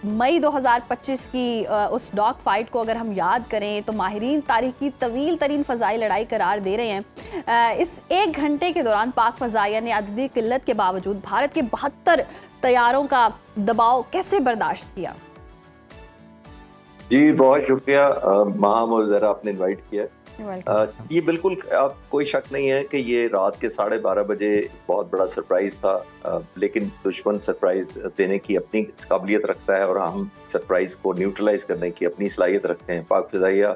मई 2025 की उस dog fight को अगर हम याद करें तो माहिरीन तारीख की तवील तरीन फ़ज़ाई लड़ाई करार दे रहे हैं। इस 1 घंटे के दौरान पाक फ़ज़ाइया ने अददी किल्लत के बावजूद भारत के 72 तैयारों का दबाव कैसे बर्दाश्त किया? जी बहुत शुक्रिया माहम और ज़रा आपने इनवाइट किया। ये बिल्कुल कोई शक नहीं है कि ये रात के 12:30 बजे बहुत बड़ा सरप्राइज था, लेकिन दुश्मन सरप्राइज देने की अपनी काबिलियत रखता है और हम सरप्राइज को न्यूट्रलाइज करने की अपनी सलाहियत रखते हैं। पाक फ़ज़ाइया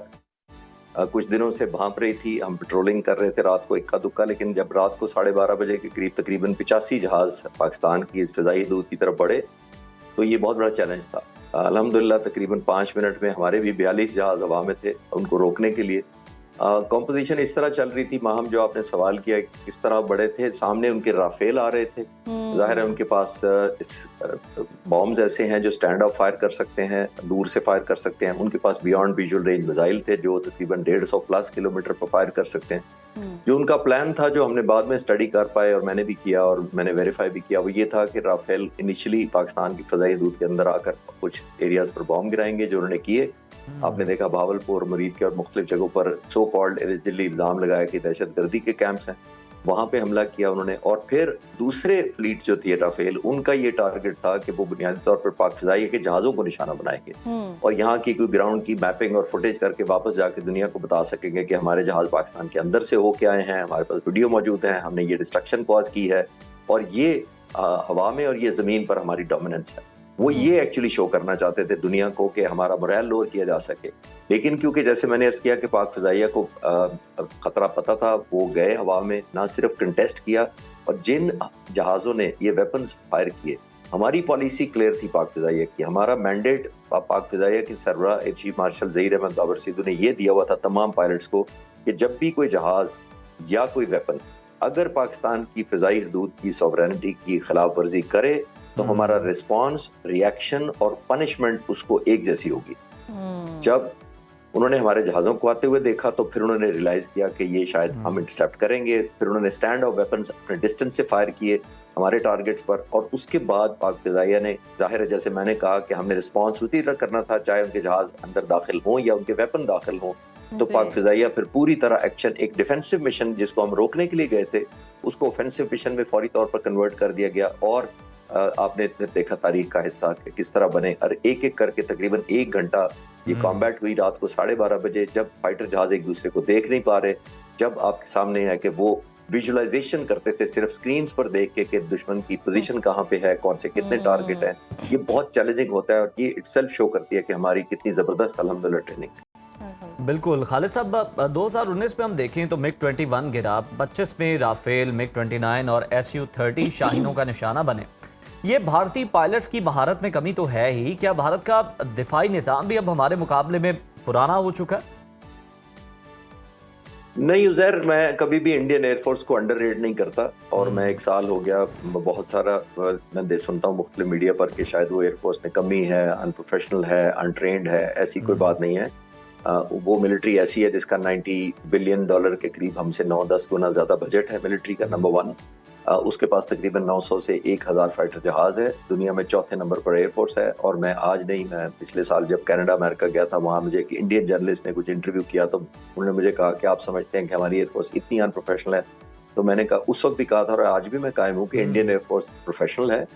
कुछ दिनों से भांप रही थी, हम पेट्रोलिंग कर रहे थे रात को इक्का दुक्का, लेकिन जब रात को 12:30 बजे के करीब तकरीबन 85 जहाज़ पाकिस्तान की फ़ज़ाई हदूद की तरफ बढ़े तो ये बहुत बड़ा चैलेंज था। अल्हम्दुलिल्लाह तकरीबन 5 मिनट में हमारे भी 42 जहाज़ हवा में थे उनको रोकने के लिए। कॉम्पोजिशन इस तरह चल रही थी माहम, जो आपने सवाल किया किस तरह बड़े थे, सामने उनके राफेल आ रहे थे। जाहिर है उनके पास बॉम्ब्स ऐसे हैं जो स्टैंड ऑफ फायर कर सकते हैं, दूर से फायर कर सकते हैं। उनके पास बियॉन्ड विजुअल रेंज मिसाइल थे जो तकरीबन 150 प्लस किलोमीटर पर फायर कर सकते हैं। जो उनका प्लान था, जो हमने बाद में स्टडी कर पाए और मैंने भी किया और मैंने वेरीफाई भी किया, वो ये था कि राफेल इनिशियली पाकिस्तान की फ़ज़ाई हदूद के अंदर आकर कुछ एरियाज पर बॉम्ब गिराएंगे, जो उन्होंने किए। आपने देखा भावलपुर, मुरीद के और मुख्तलिफ जगहों पर सो कॉल्ड एलिजिबली इल्ज़ाम लगाया कि दहशतगर्दी के कैंप्स हैं, वहाँ पे हमला किया उन्होंने। और फिर दूसरे फ्लीट जो थी राफेल, उनका ये टारगेट था कि वो बुनियादी तौर पर पाक फ़ज़ाइया के जहाज़ों को निशाना बनाएंगे और यहाँ की कोई ग्राउंड की मैपिंग और फुटेज करके वापस जाके दुनिया को बता सकेंगे कि हमारे जहाज़ पाकिस्तान के अंदर से होके आए हैं, हमारे पास वीडियो मौजूद है, हमने ये डिस्ट्रक्शन कॉज की है और ये हवा में और ये ज़मीन पर हमारी डोमिनेंस है। वो ये एक्चुअली शो करना चाहते थे दुनिया को कि हमारा मोरल लोअर किया जा सके। लेकिन क्योंकि जैसे मैंने अर्ज़ किया कि पाक फ़ज़ाइया को खतरा पता था, वो गए हवा में, ना सिर्फ कंटेस्ट किया, और जिन जहाज़ों ने ये वेपन्स फायर किए, हमारी पॉलिसी क्लियर थी पाक फ़ज़ाइया की। हमारा मैंडेट पाक फ़ज़ाइया के सरबराह air chief marshal Zaheer Ahmed Babar Sidhu ने ये दिया हुआ था तमाम पायलट्स को कि जब भी कोई जहाज़ या कोई वेपन अगर पाकिस्तान की फ़ज़ाई हदूद की सॉवरेनिटी की खिलाफ वर्जी करे तो हमारा रिस्पॉन्स, रिएक्शन और पनिशमेंट उसको एक जैसी होगी। जब उन्होंने हमारे जहाज़ों को आते हुए देखा तो फिर उन्होंने रियलाइज किया कि ये शायद हम इंटरसेप्ट करेंगे। फिर उन्होंने स्टैंड ऑफ वेपन्स अपने डिस्टेंस से फायर किए हमारे टारगेट्स पर, और उसके बाद पाक फ़ज़ाइया ने, जाहिर है जैसे मैंने कहा कि हमने रिस्पॉन्स उसी तरह करना था, चाहे उनके जहाज़ अंदर दाखिल हों या उनके वेपन दाखिल हों। तो पाक फ़ज़ाइया फिर पूरी तरह एक्शन, एक डिफेंसिव मिशन जिसको हम रोकने के लिए गए थे उसको ऑफेंसिव मिशन में फौरी तौर पर कन्वर्ट कर दिया गया। और आपने देखा तारीख का हिस्सा कि किस तरह बने, और एक एक करके तकरीबन 1 घंटा ये कॉम्बैट हुई रात को 12:30 बजे, जब फाइटर जहाज एक दूसरे को देख नहीं पा रहे, जब आपके सामने है कि वो विजुअलाइजेशन करते थे सिर्फ स्क्रीन्स पर देख के कि दुश्मन की पोजीशन कहाँ पे है, कौन से कितने टारगेट है। ये बहुत चैलेंजिंग होता है और ये इटसेल्फ शो करती है कि हमारी कितनी ज़बरदस्त अल्हम्दुलिल्लाह ट्रेनिंग। बिल्कुल खालिद साहब, 2019 में हम देखें तो मिग 21 गिरा, 25 में राफेल, मिग 29 और SU-30 शाहीनों का निशाना बने। ये भारतीय पायलट्स की महारत में कमी तो है ही, क्या भारत का दिफाई निज़ाम भी अब हमारे मुकाबले में पुराना हो चुका है? नहीं उज़ैर, मैं कभी भी इंडियन एयरफोर्स को अंडररेट नहीं करता, और मैं 1 साल हो गया बहुत सारा मैं सुनता हूँ मुख्तलिफ मीडिया पर कि शायद वो एयरफोर्स में कमी है, अनप्रोफेशनल है, अनट्रेंड है। ऐसी कोई बात नहीं है। वो मिलिट्री ऐसी है जिसका $90 बिलियन के करीब हमसे 9-10 गुना ज़्यादा बजट है मिलिट्री का, नंबर 1। उसके पास तकरीबन 900 से 1000 फाइटर जहाज है, दुनिया में चौथे नंबर पर एयरफोर्स है। और मैं आज नहीं, मैं पिछले साल जब कनाडा अमेरिका गया था, वहाँ मुझे एक इंडियन जर्नलिस्ट ने कुछ इंटरव्यू किया तो उन्होंने मुझे कहा कि आप समझते हैं कि हमारी एयरफोर्स इतनी अनप्रोफेशनल है? तो मैंने कहा, उस वक्त भी कहा था और आज भी मैं कायम हूँ कि इंडियन एयरफोर्स प्रोफेशनल है,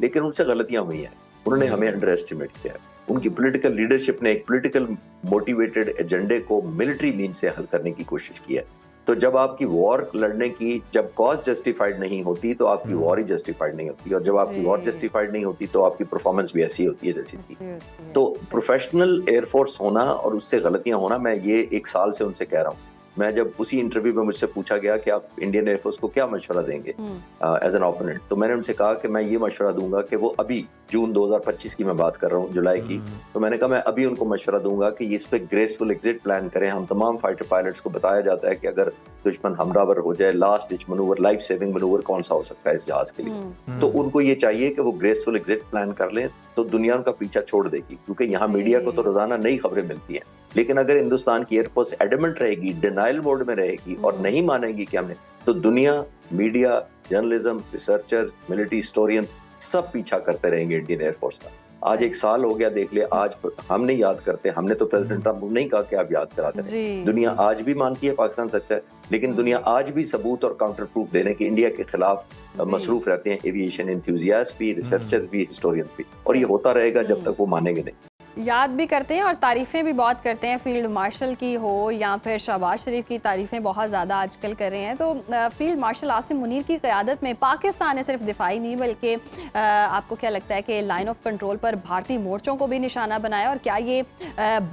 लेकिन उनसे गलतियाँ हुई हैं। उन्होंने हमें अंडर एस्टिमेट किया है। उनकी पॉलिटिकल लीडरशिप ने एक पॉलिटिकल मोटिवेटेड एजेंडे को मिलिट्री मीन से हल करने की कोशिश की है। तो जब आपकी वॉर लड़ने की, जब कॉज जस्टिफाइड नहीं होती तो आपकी वॉर ही जस्टिफाइड नहीं होती, और जब आपकी वॉर जस्टिफाइड नहीं होती तो आपकी परफॉर्मेंस भी ऐसी होती है जैसी थी। तो प्रोफेशनल एयरफोर्स होना और उससे गलतियां होना, मैं ये 1 साल से उनसे कह रहा हूँ। मैं जब उसी इंटरव्यू में मुझसे पूछा गया कि आप इंडियन एयरफोर्स को क्या मशवरा देंगे एज एन ओपोनेंट, तो मैंने उनसे कहा कि मैं ये मशवरा दूंगा कि वो अभी जून 2025 की मैं बात कर रहा हूँ, जुलाई की, तो मैंने कहा मैं अभी उनको मशवरा दूंगा कि इस पे ग्रेसफुल एग्जिट प्लान करें। हम तमाम फाइटर पायलट्स को बताया जाता है कि अगर दुश्मन हमरावर हो जाए, last ditch manoeuvre, life saving manoeuvre कौन सा हो सकता है इस जहाज के लिए, तो उनको ये चाहिए कि वो ग्रेसफुल एग्जिट प्लान कर लें, तो दुनिया उनका पीछा छोड़ देगी। क्योंकि यहाँ मीडिया को तो रोजाना नई खबरें मिलती हैं, लेकिन अगर हिंदुस्तान की एयरफोर्स एडमेंट रहेगी, डिनाइल मोड में रहेगी और नहीं मानेगी कि हमने, तो दुनिया, media, journalism, researchers, military historians सब पीछा करते रहेंगे इंडियन एयरफोर्स का। آج 1 سال ہو گیا دیکھ لے, آج ہم نہیں یاد کرتے, ہم نے تو پریزیڈنٹ ٹرمپ کو نہیں کہا کہ آپ یاد کراتے رہیں. دنیا آج بھی مانتی ہے پاکستان سچا ہے, لیکن دنیا آج بھی ثبوت اور کاؤنٹر پروف دینے کے انڈیا کے خلاف مصروف رہتے ہیں ایویشن انتھوزیاسٹ بھی, ریسرچر بھی, ہسٹورین بھی, اور یہ ہوتا رہے گا جب تک وہ مانیں گے نہیں. یاد بھی کرتے ہیں اور تعریفیں بھی بہت کرتے ہیں, فیلڈ مارشل کی ہو یا پھر شہباز شریف کی تعریفیں بہت زیادہ آج کل کر رہے ہیں. تو فیلڈ مارشل عاصم منیر کی قیادت میں پاکستان نے صرف دفاعی نہیں بلکہ آپ کو کیا لگتا ہے کہ لائن آف کنٹرول پر بھارتی مورچوں کو بھی نشانہ بنایا, اور کیا یہ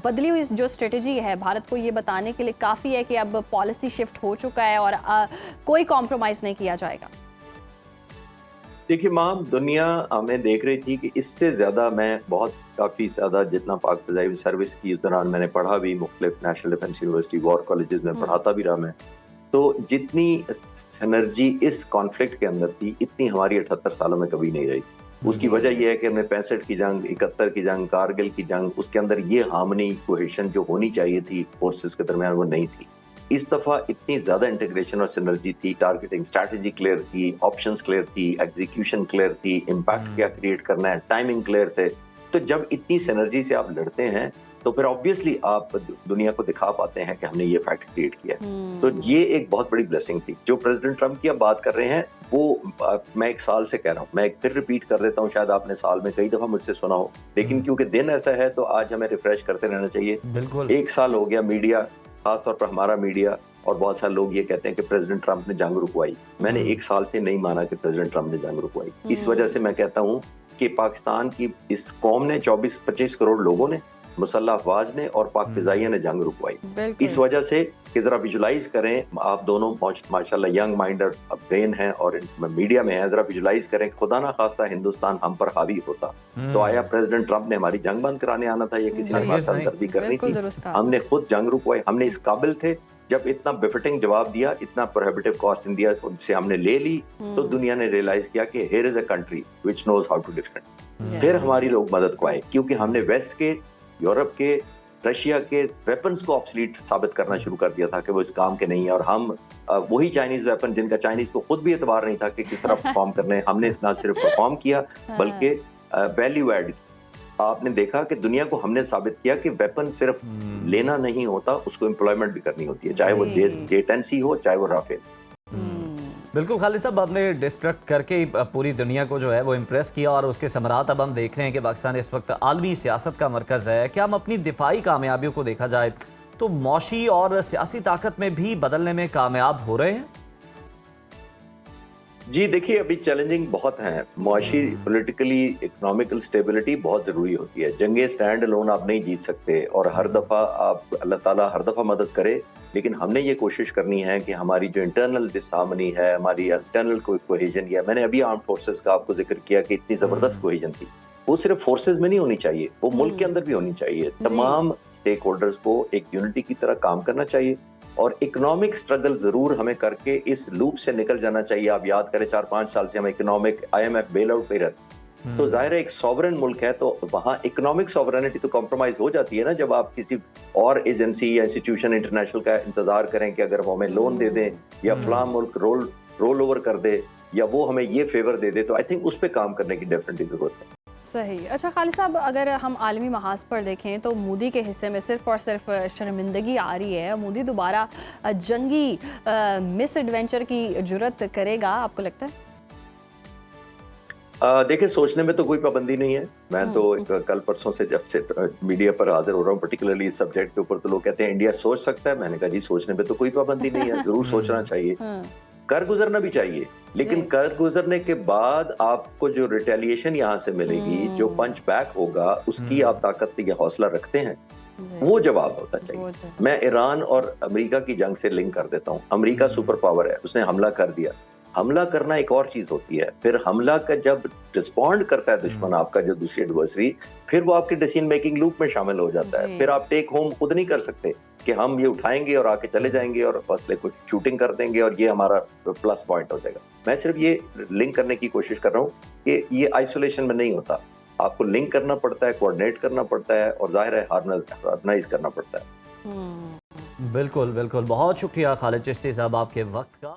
بدلی ہوئی جو اسٹریٹجی ہے بھارت کو یہ بتانے کے لیے کافی ہے کہ اب پالیسی شفٹ ہو چکا ہے اور کوئی کمپرومائز نہیں کیا جائے گا؟ دیکھیے مام, دنیا ہمیں دیکھ رہی تھی کہ اس سے زیادہ, میں کافی زیادہ جتنا پاک فضائی سروس کی اس دوران میں نے پڑھا بھی, مختلف نیشنل ڈیفنس یونیورسٹی وار کالجز میں پڑھاتا بھی رہا میں, تو جتنی سینرجی اس کانفلکٹ کے اندر تھی اتنی ہماری 78 سالوں میں کبھی نہیں رہی. اس کی وجہ یہ ہے کہ ہم نے 65 کی جنگ, 71 کی جنگ, کارگل کی جنگ, اس کے اندر یہ ہارمنی کوہیشن جو ہونی چاہیے تھی فورسز کے درمیان وہ نہیں تھی. اس دفعہ اتنی زیادہ انٹیگریشن اور سینرجی تھی, ٹارگیٹنگ اسٹریٹجی کلیئر تھی, آپشنز کلیئر تھی, ایگزیکیوشن کلیئر تھی, امپیکٹ کیا کریٹ کرنا ہے, ٹائمنگ کلیئر تھے. تو جب اتنی سینرجی سے آپ لڑتے ہیں تو پھر آبویسلی آپ دنیا کو دکھا پاتے ہیں کہ ہم نے یہ فیکٹ کریٹ کیا. تو یہ ایک بہت بڑی بلیسنگ تھی. جو پریزیڈنٹ ٹرمپ کی اب بات کر رہے ہیں وہ میں 1 سال سے کہہ رہا ہوں, میں ایک پھر ریپیٹ کر دیتا ہوں, شاید آپ نے سال میں کئی دفعہ مجھ سے سنا ہو, لیکن کیونکہ دن ایسا ہے تو آج ہمیں ریفریش کرتے رہنا چاہیے. بالکل 1 سال ہو گیا, میڈیا, خاص طور پر ہمارا میڈیا اور بہت سارے لوگ یہ کہتے ہیں کہ پریزیڈنٹ ٹرمپ نے جنگ رکوائی. میں نے 1 سال سے نہیں مانا کہ پریزیڈنٹ ٹرمپ نے جنگ رکوائی. اس وجہ سے میں کہتا ہوں کہ پاکستان کی اس قوم نے 24-25 کروڑ لوگوں نے, مسلح افواج نے اور پاک فضائیہ نے جنگ رکوائی. اس وجہ سے کہ ذرا ویژولائز کریں, آپ دونوں ماشاءاللہ ینگ مائنڈر برین ہیں اور میڈیا میں ہیں, ذرا ویژولائز کریں خدا نہ خواستہ ہندوستان ہم پر حاوی ہوتا تو آیا پریزیڈنٹ ٹرمپ نے ہماری جنگ بند کرانے آنا تھا یا کسی نے ہماری ہمدردی کرنی تھی؟ ہم نے خود جنگ رکوائی, ہم نے اس قابل تھے. جب اتنا بفٹنگ جواب دیا, اتنا پروہیبٹیو کاسٹ انڈیا سے ہم نے لے لی, تو دنیا نے ریئلائز کیا کہ here is a country which knows how to defend. پھر ہماری لوگ مدد کو آئے, کیونکہ ہم نے ویسٹ کے, یورپ کے, رشیا کے ویپنز کو آبسلیٹ ثابت کرنا شروع کر دیا تھا کہ وہ اس کام کے نہیں ہیں, اور ہم وہی چائنیز ویپن جن کا چائنیز کو خود بھی اعتبار نہیں تھا کہ کس طرح پرفارم کرنے, ہم نے نہ صرف پرفارم کیا بلکہ ویلیو ایڈ. آپ نے دیکھا کہ دنیا کو ہم نے ثابت کیا کہ ویپن صرف لینا نہیں ہوتا, اس کو امپلائمنٹ بھی کرنی ہوتی ہے, چاہے وہ J-10C ہو, چاہے وہ رافیل. بالکل خالد صاحب, آپ نے ڈسٹریکٹ کر کے پوری دنیا کو جو ہے وہ امپریس کیا, اور اس کے ثمرات اب ہم دیکھ رہے ہیں کہ پاکستان اس وقت عالمی سیاست کا مرکز ہے. کیا ہم اپنی دفاعی کامیابیوں کو دیکھا جائے تو معاشی اور سیاسی طاقت میں بھی بدلنے میں کامیاب ہو رہے ہیں؟ جی دیکھیے, ابھی چیلنجنگ بہت ہیں. معاشی, پولیٹیکلی, اکنامیکل سٹیبلٹی بہت ضروری ہوتی ہے. جنگیں سٹینڈ الون آپ نہیں جیت سکتے, اور ہر دفعہ آپ, اللہ تعالیٰ ہر دفعہ مدد کرے, لیکن ہم نے یہ کوشش کرنی ہے کہ ہماری جو انٹرنل ڈسہارمنی ہے, ہماری انٹرنل کوہیجن ہے, میں نے ابھی آرمڈ فورسز کا آپ کو ذکر کیا کہ اتنی زبردست کوہیجن تھی, وہ صرف فورسز میں نہیں ہونی چاہیے, وہ ملک کے اندر بھی ہونی چاہیے. تمام سٹیک ہولڈرز کو ایک یونٹی کی طرح کام کرنا چاہیے, اور اکنامک سٹرگل ضرور ہمیں کر کے اس لوپ سے نکل جانا چاہیے. آپ یاد کریں 4-5 سال سے ہم اکنامک IMF بیل آؤٹ پہ رہتے, تو ظاہر ہے ایک سوورن ملک ہے تو وہاں اکنامک سوورنٹی تو کمپرومائز ہو جاتی ہے نا, جب آپ کسی اور ایجنسی یا انسٹیٹیوشن انٹرنیشنل کا انتظار کریں کہ اگر وہ ہمیں لون دے دیں یا فلاں ملک رول اوور کر دے یا وہ ہمیں یہ فیور دے دے, تو آئی تھنک اس پہ کام کرنے کی ڈیفینیٹلی ضرورت ہے. صحیح. اچھا خالد صاحب, اگر ہم عالمی محاذ پر دیکھیں تو مودی کے حصے میں صرف اور صرف شرمندگی آ رہی ہے. مودی دوبارہ جنگی مس ایڈونچر کی جرت کرے گا, آپ کو لگتا ہے؟ دیکھیں, سوچنے میں تو کوئی پابندی نہیں ہے. میں تو کل پرسوں سے جب سے میڈیا پر حاضر ہو رہا ہوں پرٹیکولرلی اس سبجیکٹ کے اوپر, تو لوگ کہتے ہیں انڈیا سوچ سکتا ہے. میں نے کہا جی سوچنے میں تو کوئی پابندی نہیں ہے, ضرور سوچنا چاہیے, کر گزرنا بھی چاہیے, لیکن کر گزرنے کے بعد آپ کو جو ریٹیلیشن یہاں سے ملے گی, جو پنچ بیک ہوگا, اس کی آپ طاقت یا حوصلہ رکھتے ہیں, وہ جواب ہوتا چاہیے. میں ایران اور امریکہ کی جنگ سے لنک کر دیتا ہوں. امریکہ سپر پاور ہے, اس نے حملہ کر دیا. حملہ کرنا ایک اور چیز ہوتی ہے, پھر حملہ کا جب رسپونڈ کرتا ہے دشمن آپ کا, جو دوسری ایڈورسری, پھر وہ آپ کی ڈیسیژن میکنگ لوپ میں شامل ہو جاتا ہے. پھر آپ ٹیک ہوم خود نہیں کر سکتے کہ ہم یہ اٹھائیں گے اور آ کے چلے جائیں گے اور فاصلے کو شوٹنگ کر دیں گے اور یہ ہمارا پلس پوائنٹ ہو جائے گا. میں صرف یہ لنک کرنے کی کوشش کر رہا ہوں کہ یہ آئسولیشن میں نہیں ہوتا, آپ کو لنک کرنا پڑتا ہے, کوآرڈینیٹ کرنا پڑتا ہے, اور ظاہر ہے ہارمونائز کرنا پڑتا ہے. بالکل بالکل. بہت شکریہ خالد چشتی صاحب آپ کے وقت کا.